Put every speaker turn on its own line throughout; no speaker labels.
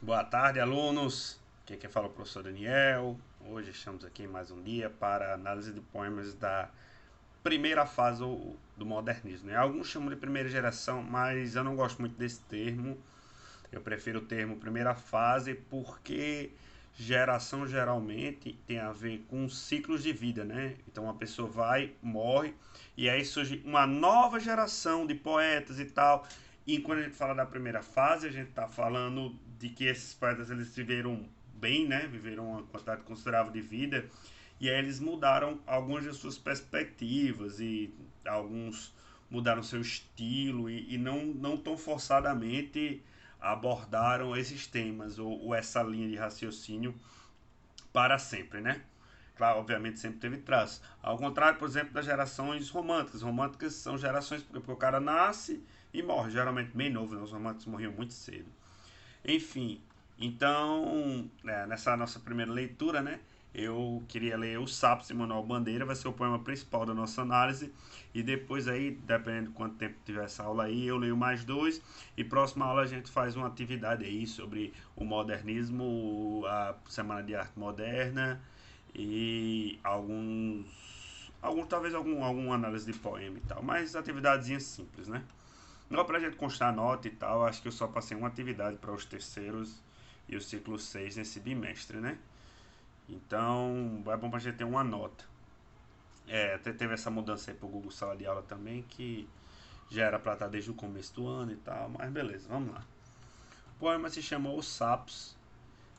Boa tarde, alunos. Aqui quem fala é o professor Daniel. Hoje estamos aqui mais um dia para análise de poemas da primeira fase do modernismo, né? Alguns chamam de primeira geração, mas eu não gosto muito desse termo. Eu prefiro o termo primeira fase porque geração geralmente tem a ver com ciclos de vida, né? Então uma pessoa vai, morre e aí surge uma nova geração de poetas e tal. E quando a gente fala da primeira fase, a gente está falando de que esses poetas eles viveram bem, né? Viveram uma quantidade considerável de vida e aí eles mudaram algumas de suas perspectivas e alguns mudaram seu estilo e não tão forçadamente abordaram esses temas ou essa linha de raciocínio para sempre, né? Claro, obviamente sempre teve traços. Ao contrário, por exemplo, das gerações românticas. Românticas são gerações porque o cara nasce e morre, geralmente bem novo, né? Os românticos morriam muito cedo. Enfim, então, nessa nossa primeira leitura, né? Eu queria ler Os Sapos de Manuel Bandeira, vai ser o poema principal da nossa análise. E depois aí, dependendo de quanto tempo tiver essa aula aí, eu leio mais dois. E próxima aula a gente faz uma atividade aí sobre o modernismo, a Semana de Arte Moderna e talvez alguma análise de poema e tal. Mas atividadezinhas simples, né? Não pra gente constar nota e tal, acho que eu só passei uma atividade para os terceiros e o ciclo 6 nesse bimestre, né? Então, é bom pra gente ter uma nota. Até teve essa mudança aí pro Google Sala de Aula também, que já era pra estar desde o começo do ano e tal, mas beleza, vamos lá. O poema se chamou Os Sapos,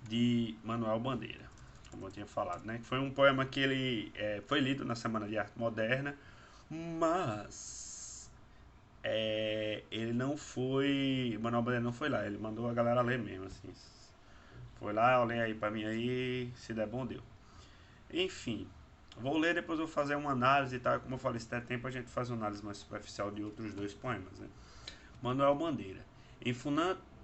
de Manuel Bandeira, como eu tinha falado, né? Foi um poema que ele foi lido na Semana de Arte Moderna, mas ele não foi. Manuel Bandeira não foi lá, ele mandou a galera ler mesmo, assim. Foi lá, olhei aí pra mim aí, se der bom deu. Enfim, vou ler, depois vou fazer uma análise e tal. Como eu falei, se der tempo a gente faz uma análise mais superficial de outros dois poemas, né? Manuel Bandeira.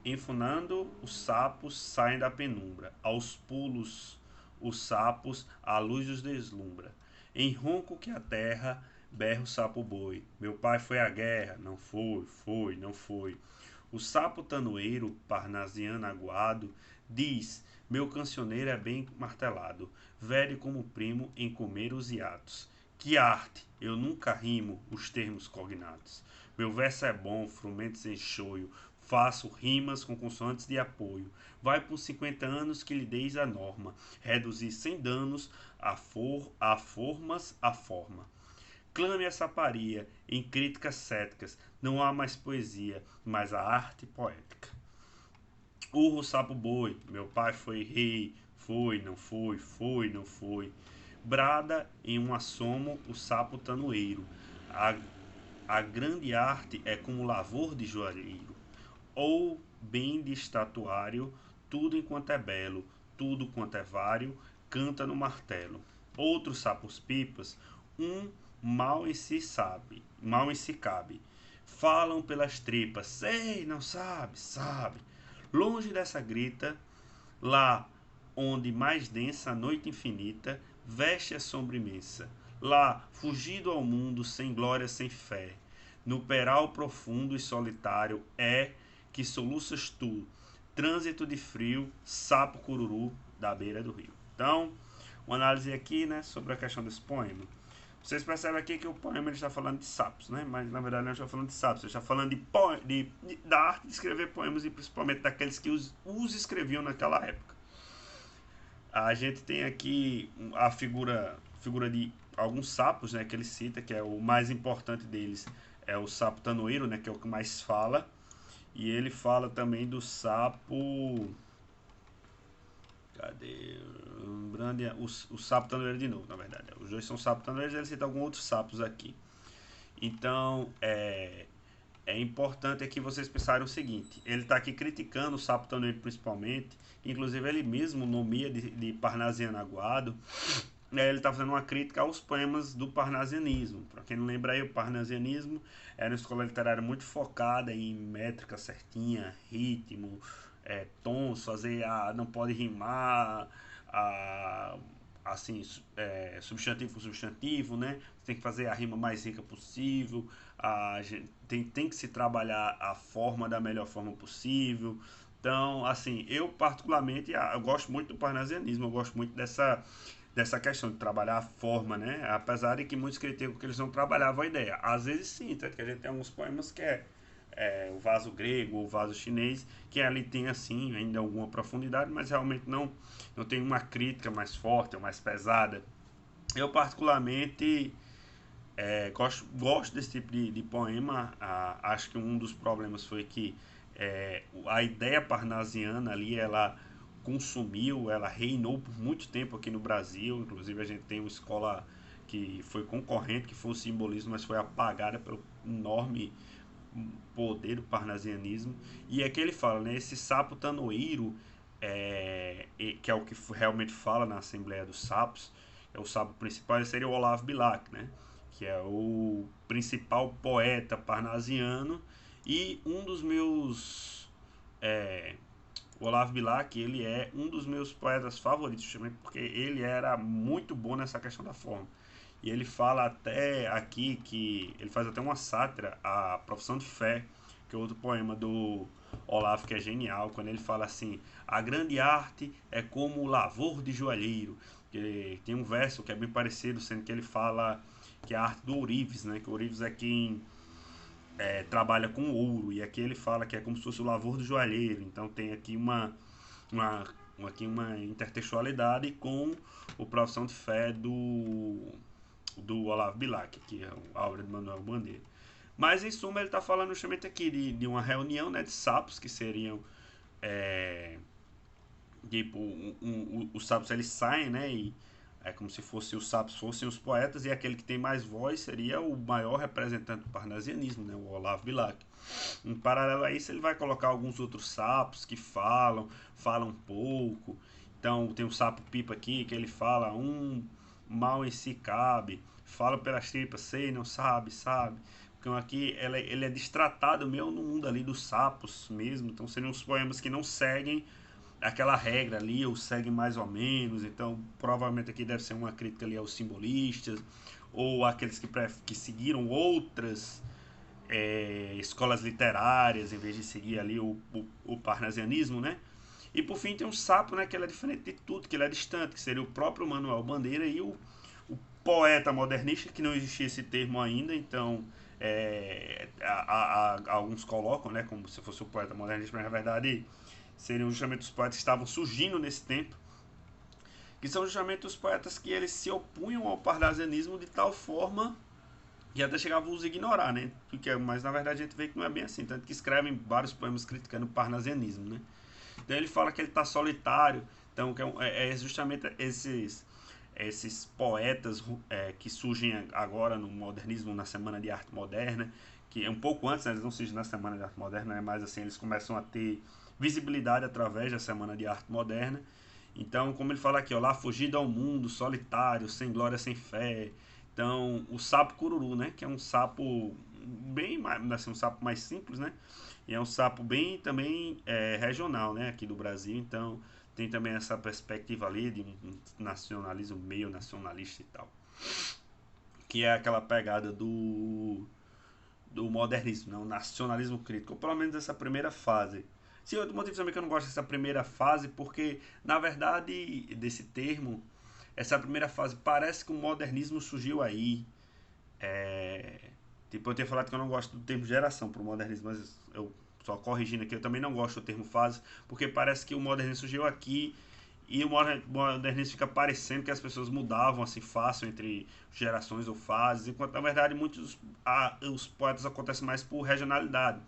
Enfunando, os sapos saem da penumbra. Aos pulos, os sapos, a luz os deslumbra. Em ronco que a terra, berra o sapo boi. Meu pai foi à guerra. Não foi, foi, não foi. O sapo tanoeiro, parnasiano aguado, diz: Meu cancioneiro é bem martelado, velho como primo em comer os hiatos. Que arte! Eu nunca rimo os termos cognatos. Meu verso é bom, frumentos em choio, faço rimas com consoantes de apoio. Vai por 50 anos que lhe deis a norma, reduzir sem danos a formas a forma. Clame essa paria em críticas céticas. Não há mais poesia, mas a arte poética. Urro sapo boi, meu pai foi rei, foi, não foi, foi, não foi. Brada em um assomo o sapo tanoeiro. A, a grande arte é como lavor de joalheiro, ou bem de estatuário, tudo enquanto é belo, tudo quanto é vário, canta no martelo. Outros sapos pipas, um mal em si sabe, mal em si cabe. Falam pelas tripas, sei, não sabe, sabe. Longe dessa grita, lá onde mais densa a noite infinita veste a sombra imensa. Lá, fugido ao mundo, sem glória, sem fé. No peral profundo e solitário é que soluças tu, trânsito de frio, sapo cururu da beira do rio. Então, uma análise aqui, né, sobre a questão desse poema. Vocês percebem aqui que o poema ele está falando de sapos, né? Mas na verdade não está falando de sapos, ele está falando da arte de escrever poemas e principalmente daqueles que os escreviam naquela época. A gente tem aqui a figura de alguns sapos, né, que ele cita, que é o mais importante deles é o sapo tanoeiro, né, que é o que mais fala, e ele fala também do sapo. Cadê? O sapo tanoeiro de novo, na verdade. Os dois são sapos tanoeiros, ele cita alguns outros sapos aqui. Então, é importante aqui vocês pensarem o seguinte: ele está aqui criticando o sapo tanoeiro principalmente, inclusive ele mesmo nomeia de Parnasiano Aguado. Ele está fazendo uma crítica aos poemas do parnasianismo. Para quem não lembra aí, o parnasianismo era uma escola literária muito focada em métrica certinha, ritmo, tons, fazer não pode rimar, a, assim, substantivo com substantivo, né? Você tem que fazer a rima mais rica possível, tem que se trabalhar a forma da melhor forma possível, Então, assim, eu particularmente, eu gosto muito do parnasianismo, eu gosto muito dessa questão de trabalhar a forma, né? Apesar de que muitos criticam que eles não trabalhavam a ideia. Às vezes sim, tanto que a gente tem alguns poemas que o vaso grego, o vaso chinês, que ali tem assim ainda alguma profundidade, mas realmente não tem uma crítica mais forte ou mais pesada. Eu particularmente gosto desse tipo de poema. Acho que um dos problemas foi que a ideia parnasiana ali, ela consumiu, ela reinou por muito tempo aqui no Brasil. Inclusive a gente tem uma escola que foi concorrente, que foi o simbolismo, mas foi apagada pelo enorme poder do parnasianismo. E é que ele fala, né? Esse sapo tanoeiro, que é o que realmente fala na Assembleia dos Sapos, é o sapo principal, seria o Olavo Bilac, né? Que é o principal poeta parnasiano e um dos meus. É, o Olavo Bilac, ele é um dos meus poetas favoritos, justamente porque ele era muito bom nessa questão da forma. E ele fala até aqui que ele faz até uma sátira à profissão de fé, que é outro poema do Olavo que é genial, quando ele fala assim: a grande arte é como o lavor de joalheiro. Que tem um verso que é bem parecido, sendo que ele fala que é a arte do ourives, né? Que o ourives é quem trabalha com ouro, e aqui ele fala que é como se fosse o lavor do joalheiro. Então tem aqui uma, uma intertextualidade com o profissão de fé do Olavo Bilac, que é a obra de Manuel Bandeira. Mas em suma, ele está falando justamente aqui de uma reunião, né, de sapos que seriam. É, tipo, os sapos eles saem, né? E é como se fosse os sapos fossem os poetas, e aquele que tem mais voz seria o maior representante do parnasianismo, né, o Olavo Bilac. Em paralelo a isso, ele vai colocar alguns outros sapos que falam pouco. Então, tem o sapo pipa aqui que ele fala: mal em si cabe, fala pelas tripas, sei, não sabe, sabe. Então, aqui ele é destratado meio no mundo ali dos sapos mesmo. Então, seriam os poemas que não seguem aquela regra ali, ou seguem mais ou menos. Então, provavelmente aqui deve ser uma crítica ali aos simbolistas, ou aqueles que seguiram outras escolas literárias, em vez de seguir ali o parnasianismo, né? E por fim tem um sapo, né, que ele é diferente de tudo, que ele é distante, que seria o próprio Manuel Bandeira e o poeta modernista, que não existia esse termo ainda, então alguns colocam, né, como se fosse o poeta modernista, mas na verdade seriam justamente os poetas que estavam surgindo nesse tempo, que são justamente os poetas que eles se opunham ao parnasianismo de tal forma que até chegavam a os ignorar, né? Porque, mas na verdade a gente vê que não é bem assim, tanto que escrevem vários poemas criticando o parnasianismo, né? Então ele fala que ele está solitário, então que é justamente esses poetas que surgem agora no modernismo, na Semana de Arte Moderna, que é um pouco antes, né, eles não surgem na Semana de Arte Moderna, né, mas assim, eles começam a ter visibilidade através da Semana de Arte Moderna. Então, como ele fala aqui, ó, lá fugido ao mundo, solitário, sem glória, sem fé. Então, o sapo cururu, né, que é um sapo bem, assim, um sapo mais simples, né, e é um sapo bem também regional, né, aqui do Brasil. Então, tem também essa perspectiva ali de um nacionalismo meio nacionalista e tal, que é aquela pegada do modernismo, né? O nacionalismo crítico, ou pelo menos essa primeira fase. Sim, outro motivo também que eu não gosto dessa primeira fase, porque na verdade desse termo, essa primeira fase parece que o modernismo surgiu aí. É... Tipo, eu tinha falado que eu não gosto do termo geração para o modernismo, mas eu só corrigindo aqui, eu também não gosto do termo fase, porque parece que o modernismo surgiu aqui e o modernismo fica parecendo que as pessoas mudavam assim fácil entre gerações ou fases, enquanto na verdade muitos os poetas acontecem mais por regionalidade.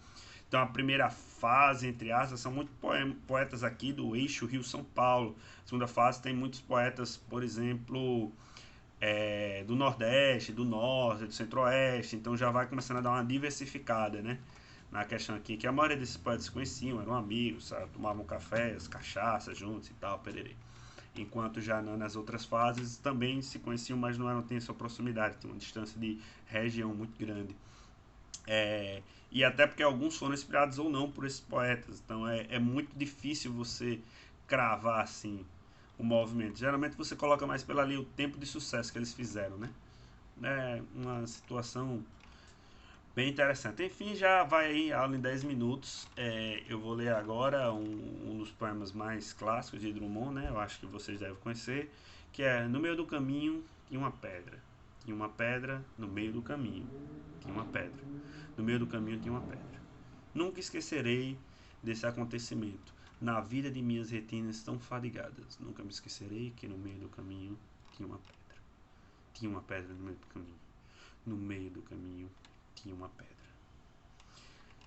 Então a primeira fase, entre aspas, são muitos poetas aqui do eixo Rio-São Paulo. A segunda fase tem muitos poetas, por exemplo, do Nordeste, do Norte, do Centro-Oeste. Então já vai começando a dar uma diversificada, né? Na questão aqui, que a maioria desses poetas se conheciam, eram amigos, sabe? Tomavam cafés, cachaça juntos e tal, pererê. Enquanto já nas outras fases também se conheciam, mas não tinham essa proximidade, tinha uma distância de região muito grande. E até porque alguns foram inspirados ou não por esses poetas, então é muito difícil você cravar assim o movimento. Geralmente você coloca mais pela ali o tempo de sucesso que eles fizeram, né? É uma situação Bem interessante. Enfim, já vai aí a aula em 10 minutos. Eu vou ler agora um dos poemas mais clássicos de Drummond, né? Eu acho que vocês devem conhecer, que é No meio do caminho tinha uma pedra. Tinha uma pedra no meio do caminho. Tinha uma pedra. No meio do caminho tinha uma pedra. Nunca esquecerei desse acontecimento. Na vida de minhas retinas tão fadigadas. Nunca me esquecerei que no meio do caminho tinha uma pedra. Tinha uma pedra no meio do caminho. No meio do caminho tinha uma pedra.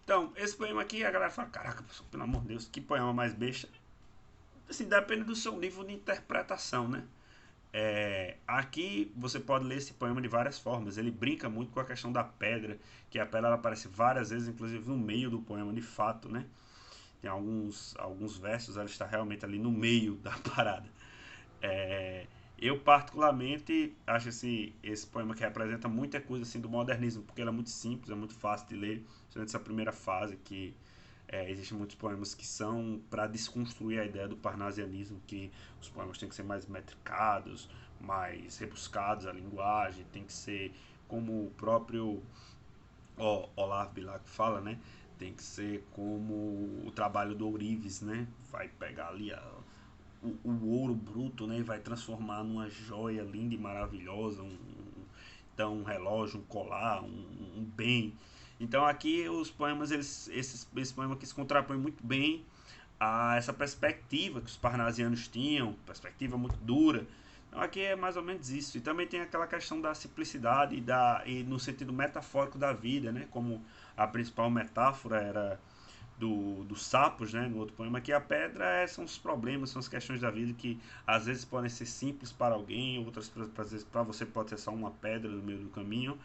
Então, esse poema aqui, a galera fala, caraca, professor, pelo amor de Deus, que poema mais besta. Assim, depende do seu nível de interpretação, né? Aqui você pode ler esse poema de várias formas. Ele brinca muito com a questão da pedra, que a pedra ela aparece várias vezes, inclusive no meio do poema, de fato, né? Tem alguns versos, ela está realmente ali no meio da parada. É, eu particularmente acho esse poema que representa muita coisa assim do modernismo, porque ele é muito simples, é muito fácil de ler, principalmente essa primeira fase que existem muitos poemas que são para desconstruir a ideia do parnasianismo, que os poemas têm que ser mais metricados, mais rebuscados, a linguagem tem que ser como o próprio Olavo Bilac fala, né? Tem que ser como o trabalho do Ourives, né? Vai pegar ali o ouro bruto, né? E vai transformar numa joia linda e maravilhosa, então um relógio, um colar, um bem. Então aqui os poemas, esse poema aqui se contrapõe muito bem a essa perspectiva que os parnasianos tinham, perspectiva muito dura. Então aqui é mais ou menos isso. E também tem aquela questão da simplicidade e no sentido metafórico da vida, né? Como a principal metáfora era dos sapos, né? No outro poema, que a pedra são os problemas, são as questões da vida que às vezes podem ser simples para alguém, outras vezes para você pode ser só uma pedra no meio do caminho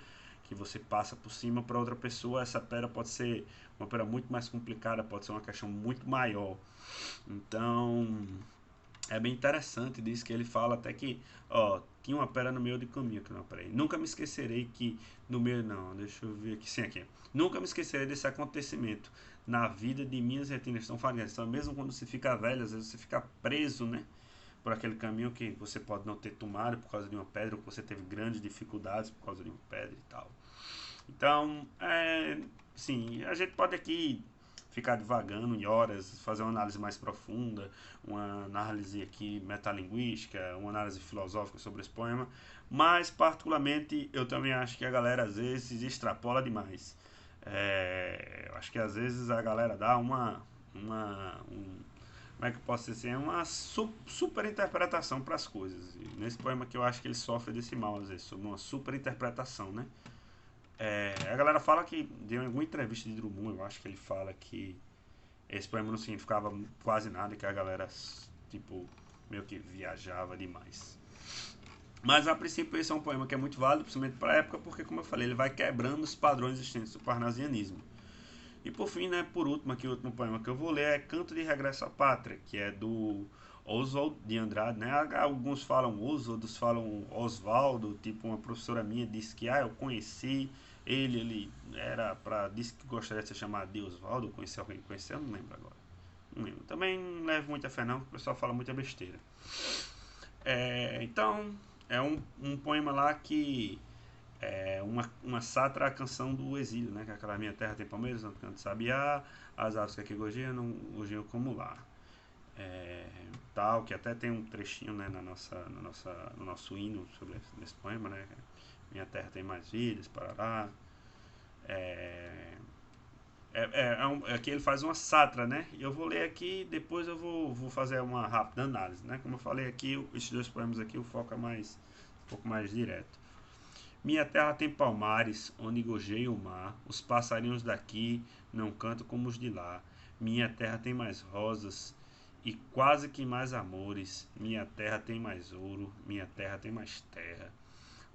que você passa por cima. Para outra pessoa essa pedra pode ser uma pedra muito mais complicada, pode ser uma questão muito maior. Então é bem interessante disso que ele fala até que, ó, tinha uma pedra no meio do caminho, que não, peraí. Nunca me esquecerei que no meio, não, deixa eu ver aqui, sim, aqui. Nunca me esquecerei desse acontecimento na vida de minhas retinas tão falhadas. Então, mesmo quando você fica velho, às vezes você fica preso, né, por aquele caminho que você pode não ter tomado por causa de uma pedra, ou que você teve grandes dificuldades por causa de uma pedra e tal. Então, sim, a gente pode aqui ficar divagando em horas, fazer uma análise mais profunda, uma análise aqui metalinguística, uma análise filosófica sobre esse poema, mas particularmente eu também acho que a galera às vezes extrapola demais. Eu acho que às vezes a galera dá como é que eu posso dizer, uma super interpretação para as coisas. E nesse poema que eu acho que ele sofre desse mal às vezes, sobre uma super interpretação, né? A galera fala que, deu em alguma entrevista de Drummond, eu acho que ele fala que esse poema não significava quase nada, que a galera, tipo, meio que viajava demais. Mas a princípio esse é um poema que é muito válido, principalmente para a época, porque, como eu falei, ele vai quebrando os padrões existentes do parnasianismo. E por fim, né, por último, aqui o último poema que eu vou ler é Canto de Regresso à Pátria, que é do Oswald de Andrade, né? Alguns falam Oswald, outros falam Osvaldo, tipo uma professora minha disse que eu conheci ele era para disse que gostaria de ser chamado de Osvaldo, conheci alguém que conheceu, não lembro agora. Não lembro. Também não levo muita fé não, porque o pessoal fala muita besteira. Então, é um poema lá que uma sátira à canção do exílio, né? Que é aquela minha terra tem palmeiras, não canto sabiá, as aves que aqui gorjeiam não gorjeiam como lá. Tal, que até tem um trechinho, né, no nosso hino sobre esse poema, né? Minha terra tem mais vidas, parará. Aqui ele faz uma sátira, né? E eu vou ler aqui, depois eu vou fazer uma rápida análise, né? Como eu falei aqui, esses dois poemas aqui o foco é um pouco mais direto. Minha terra tem palmares, onde gorjeia o mar. Os passarinhos daqui não cantam como os de lá. Minha terra tem mais rosas e quase que mais amores. Minha terra tem mais ouro, minha terra tem mais terra.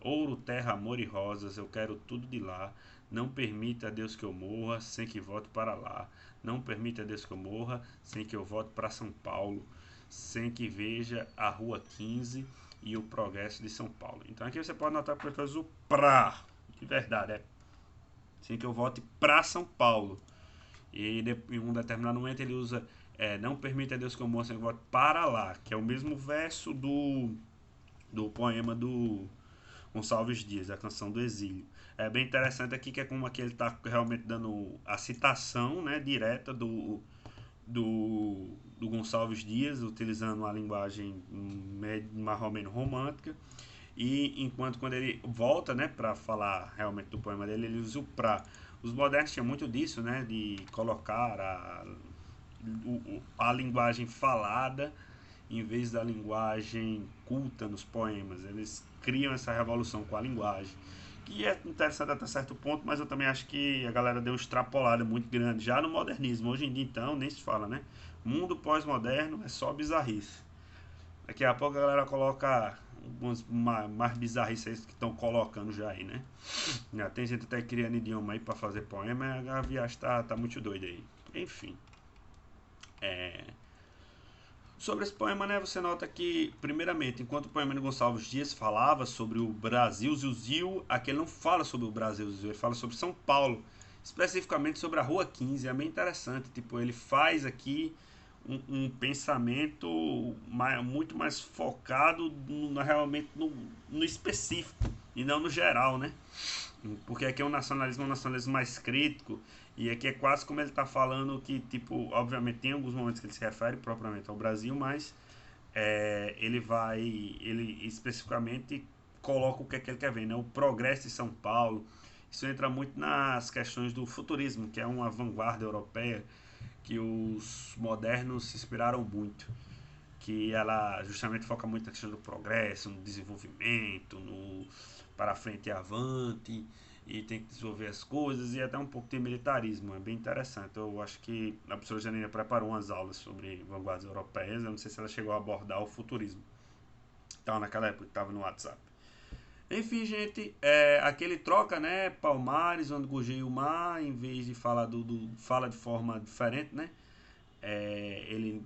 Ouro, terra, amor e rosas, eu quero tudo de lá. Não permita a Deus que eu morra sem que volte para lá. Não permita a Deus que eu morra sem que eu volte para São Paulo. Sem que veja a Rua 15 e o progresso de São Paulo. Então aqui você pode notar por o pra, de verdade, sem que eu volte para São Paulo. E em um determinado momento ele usa não permita a Deus que eu morra sem que eu volte para lá, que é o mesmo verso do poema do Gonçalves Dias, a canção do exílio. É bem interessante aqui que é como aqui ele está realmente dando a citação, né, direta do Gonçalves Dias, utilizando uma linguagem mais ou menos romântica. E enquanto quando ele volta, né, para falar realmente do poema dele, ele usa o pra. Os modernos tinham muito disso, né, de colocar a linguagem falada em vez da linguagem culta nos poemas. Eles criam essa revolução com a linguagem, que é interessante até certo ponto, mas eu também acho que a galera deu uma extrapolada muito grande já no modernismo. Hoje em dia, então, nem se fala, né? Mundo pós-moderno é só bizarrice. Daqui a pouco a galera coloca algumas mais bizarrices que estão colocando já aí, né? Já tem gente até criando idioma aí pra fazer poema, a viagem tá muito doida aí. Enfim. É, sobre esse poema, né, você nota que, primeiramente, enquanto o poema de Gonçalves Dias falava sobre o Brasil Zil, aqui ele não fala sobre o Brasil Zil, ele fala sobre São Paulo, especificamente sobre a Rua 15, é bem interessante, tipo, ele faz aqui um pensamento muito mais focado realmente no específico e não no geral, né? Porque aqui é um nacionalismo mais crítico, e aqui é quase como ele está falando que, tipo, obviamente tem alguns momentos que ele se refere propriamente ao Brasil, mas ele especificamente coloca o que ele quer ver, né? O progresso de São Paulo. Isso entra muito nas questões do futurismo, que é uma vanguarda europeia que os modernos se inspiraram muito, que ela justamente foca muito na questão do progresso, no desenvolvimento, no para frente e avante, e tem que desenvolver as coisas, e até um pouco de militarismo, é bem interessante. Eu acho que a professora Janina preparou umas aulas sobre vanguardas europeias, eu não sei se ela chegou a abordar o futurismo, então naquela época que estava no WhatsApp. Enfim, gente, aqui ele troca, né, Palmares, onde gorjeia o mar, em vez de falar fala de forma diferente, né, ele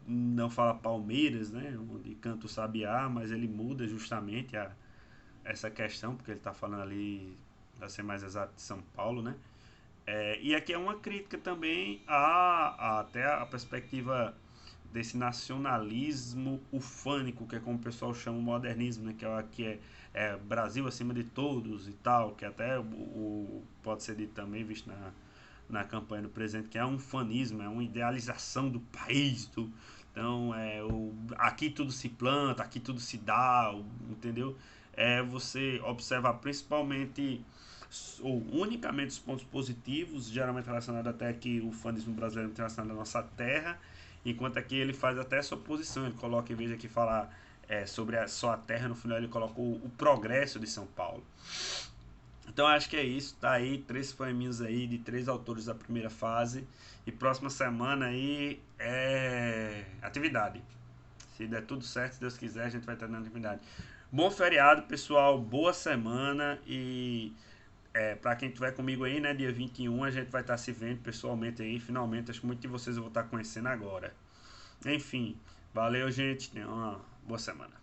não fala Palmeiras, né, onde canta o sabiá, mas ele muda justamente essa questão, porque ele está falando ali, para ser mais exato, de São Paulo, né? E aqui é uma crítica também até a perspectiva desse nacionalismo ufânico, que é como o pessoal chama o modernismo, né? Que é Brasil acima de todos e tal, que até pode ser dito também, visto na campanha do presidente, que é um fanismo, é uma idealização do país, então aqui tudo se planta, aqui tudo se dá, entendeu? Você observa principalmente ou unicamente os pontos positivos, geralmente relacionado até que o fanismo brasileiro é relacionado à nossa terra, enquanto aqui ele faz até essa oposição, ele coloca, em vez de aqui falar sobre só a terra, no final ele coloca o progresso de São Paulo. Então acho que é isso, tá aí 3 poeminhos aí de 3 autores da primeira fase, e próxima semana aí é atividade. Se der tudo certo, se Deus quiser, a gente vai estar dando atividade. Bom feriado, pessoal, boa semana, e para quem estiver comigo aí, né, dia 21 a gente vai estar se vendo pessoalmente aí, finalmente, acho que muitos de vocês eu vou estar conhecendo agora. Enfim, valeu, gente, tenha uma boa semana.